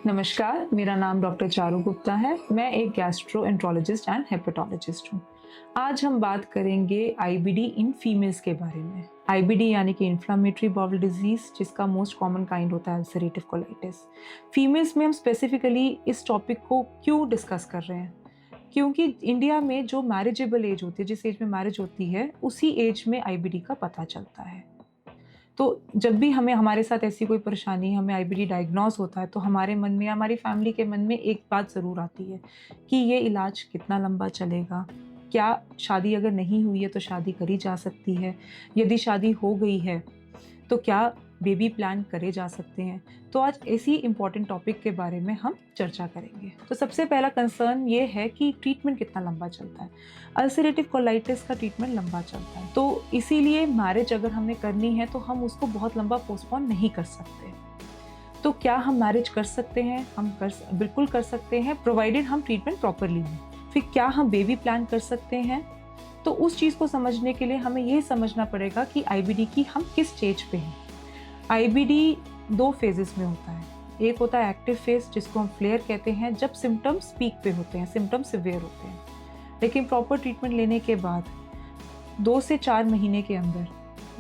नमस्कार, मेरा नाम डॉक्टर चारू गुप्ता है। मैं एक गैस्ट्रोएंटरोलॉजिस्ट एंड हेपेटोलॉजिस्ट हूँ। आज हम बात करेंगे आईबीडी इन फीमेल्स के बारे में। आईबीडी यानी कि इन्फ्लामेटरी बाउल डिजीज, जिसका मोस्ट कॉमन काइंड होता है अल्सरेटिव कोलाइटिस। फीमेल्स में हम स्पेसिफिकली इस टॉपिक को क्यों डिस्कस कर रहे हैं? क्योंकि इंडिया में जो मैरिजेबल एज होती है, जिस एज में मैरिज होती है, उसी एज में आईबीडी का पता चलता है। तो जब भी हमें हमारे साथ ऐसी कोई परेशानी, हमें आईबीडी डायग्नोज होता है, तो हमारे मन में या हमारी फैमिली के मन में एक बात ज़रूर आती है कि ये इलाज कितना लंबा चलेगा? क्या शादी अगर नहीं हुई है तो शादी करी जा सकती है? यदि शादी हो गई है तो क्या बेबी प्लान करे जा सकते हैं? तो आज इसी इम्पॉर्टेंट टॉपिक के बारे में हम चर्चा करेंगे। तो सबसे पहला कंसर्न ये है कि ट्रीटमेंट कितना लंबा चलता है। अल्सरेटिव कोलाइटिस का ट्रीटमेंट लंबा चलता है, तो इसीलिए मैरिज अगर हमें करनी है तो हम उसको बहुत लंबा पोस्टपोन नहीं कर सकते। तो क्या हम मैरिज कर सकते हैं? बिल्कुल कर सकते हैं, प्रोवाइडेड हम ट्रीटमेंट प्रॉपरली लें। फिर क्या हम बेबी प्लान कर सकते हैं? तो उस चीज़ को समझने के लिए हमें ये समझना पड़ेगा कि आईबीडी की हम किस स्टेज पे हैं। आईबीडी 2 फेजेस में होता है। एक होता है एक्टिव फेज, जिसको हम फ्लेयर कहते हैं, जब सिम्टम्स पीक पे होते हैं, सिम्टम्स सिवियर होते हैं। लेकिन प्रॉपर ट्रीटमेंट लेने के बाद 2 से 4 महीने के अंदर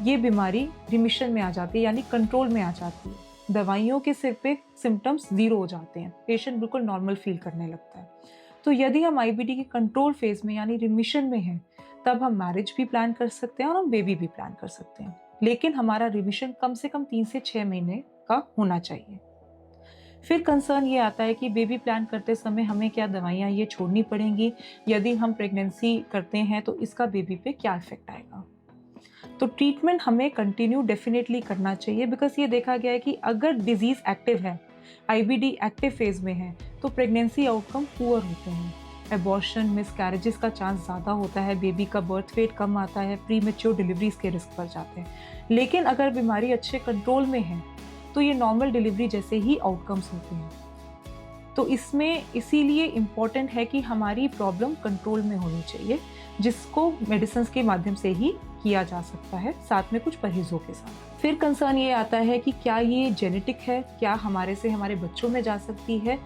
ये बीमारी रिमिशन में आ जाती है, यानी कंट्रोल में आ जाती है। दवाइयों के सिर पे सिम्टम्स 0 हो जाते हैं, पेशेंट बिल्कुल नॉर्मल फील करने लगता है। तो यदि हम आईबीडी के कंट्रोल फेज में यानी रिमिशन में हैं, तब हम मैरिज भी प्लान कर सकते हैं और हम बेबी भी प्लान कर सकते हैं। लेकिन हमारा रिमिशन कम से कम 3 से 6 महीने का होना चाहिए। फिर कंसर्न ये आता है कि बेबी प्लान करते समय हमें क्या दवाइयाँ ये छोड़नी पड़ेंगी? यदि हम प्रेगनेंसी करते हैं तो इसका बेबी पे क्या इफेक्ट आएगा? तो ट्रीटमेंट हमें कंटिन्यू डेफिनेटली करना चाहिए, बिकॉज ये देखा गया है कि अगर डिजीज एक्टिव है, आईबीडी एक्टिव फेज में है, तो प्रेगनेंसी आउटकम पुअर होते हैं। एबॉर्शन, मिसकैरेजेस का चांस ज़्यादा होता है, बेबी का बर्थ वेट कम आता है, प्री मैच्योर डिलीवरीज के रिस्क बढ़ जाते हैं। लेकिन अगर बीमारी अच्छे कंट्रोल में है तो ये नॉर्मल डिलीवरी जैसे ही आउटकम्स होते हैं। तो इसमें इसीलिए इम्पॉर्टेंट है कि हमारी प्रॉब्लम कंट्रोल में होनी चाहिए, जिसको मेडिसिन के माध्यम से ही किया जा सकता है, साथ में कुछ परहेजों के साथ। फिर कंसर्न ये आता है कि क्या ये जेनेटिक है, क्या हमारे से हमारे बच्चों में जा सकती है?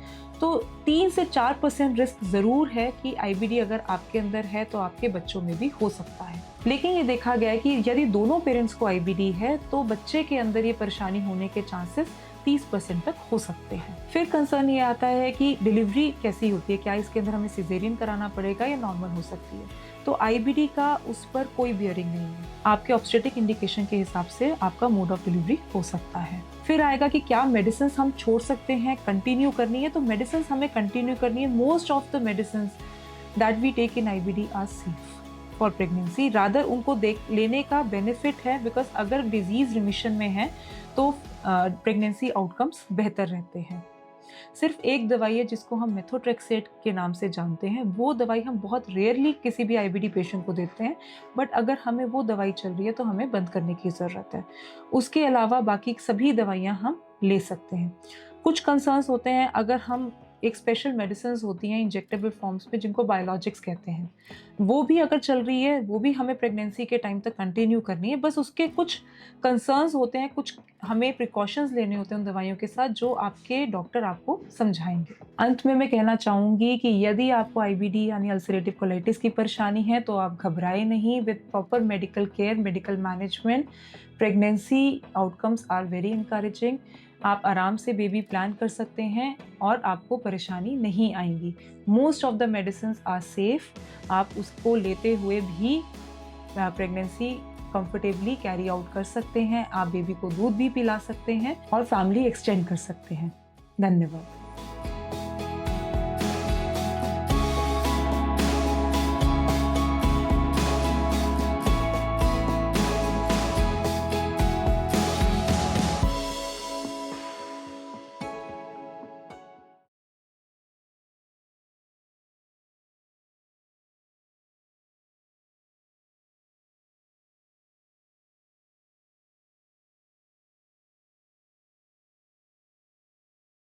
तो 3 से 4% रिस्क ज़रूर है कि आईबीडी अगर आपके अंदर है तो आपके बच्चों में भी हो सकता है। लेकिन ये देखा गया है कि यदि दोनों पेरेंट्स को आईबीडी है तो बच्चे के अंदर ये परेशानी होने के चांसेस 30% तक हो सकते हैं। फिर कंसर्न ये आता है कि डिलीवरी कैसी होती है, क्या इसके अंदर हमें सिजेरियन कराना पड़ेगा या नॉर्मल हो सकती है? तो आईबीडी का उस पर कोई बियरिंग नहीं है। आपके ऑब्स्टेटिक इंडिकेशन के हिसाब से आपका मोड ऑफ डिलीवरी हो सकता है। फिर आएगा कि क्या मेडिसिन हम छोड़ सकते हैं, कंटिन्यू करनी है? तो मेडिसिन हमें कंटिन्यू करनी है। Most of the medicine that we take in IBD are safe for pregnancy. Rather उनको लेने का बेनिफिट है, बिकॉज अगर डिजीज रिमिशन में है तो प्रेगनेंसी आउटकम्स बेहतर रहते हैं। सिर्फ एक दवाई है जिसको हम मेथोट्रेक्सेट के नाम से जानते हैं, वो दवाई हम बहुत रेयरली किसी भी आईबीडी पेशेंट को देते हैं, बट अगर हमें वो दवाई चल रही है तो हमें बंद करने की ज़रूरत है। उसके अलावा बाकी सभी दवाइयाँ हम ले सकते हैं। कुछ कंसर्न्स होते हैं, अगर हम एक स्पेशल मेडिसिन होती हैं इंजेक्टेबल फॉर्म्स में, जिनको बायोलॉजिक्स कहते हैं, वो भी अगर चल रही है, वो भी हमें प्रेगनेंसी के टाइम तक कंटिन्यू करनी है। बस उसके कुछ कंसर्न्स होते हैं, कुछ हमें प्रिकॉशंस लेने होते हैं उन दवाइयों के साथ, जो आपके डॉक्टर आपको समझाएंगे। अंत में मैं कहना चाहूँगी कि यदि आपको आईबीडी यानी अल्सरेटिव कोलाइटिस की परेशानी है तो आप घबराएं नहीं। With proper medical care, medical management, pregnancy outcomes are very encouraging. आप आराम से बेबी प्लान कर सकते हैं और आपको परेशानी नहीं आएंगी। Most of the medicine are safe. आप उसको लेते हुए भी प्रेगनेंसी कंफर्टेबली कैरी आउट कर सकते हैं। आप बेबी को दूध भी पिला सकते हैं और फैमिली एक्सटेंड कर सकते हैं। धन्यवाद।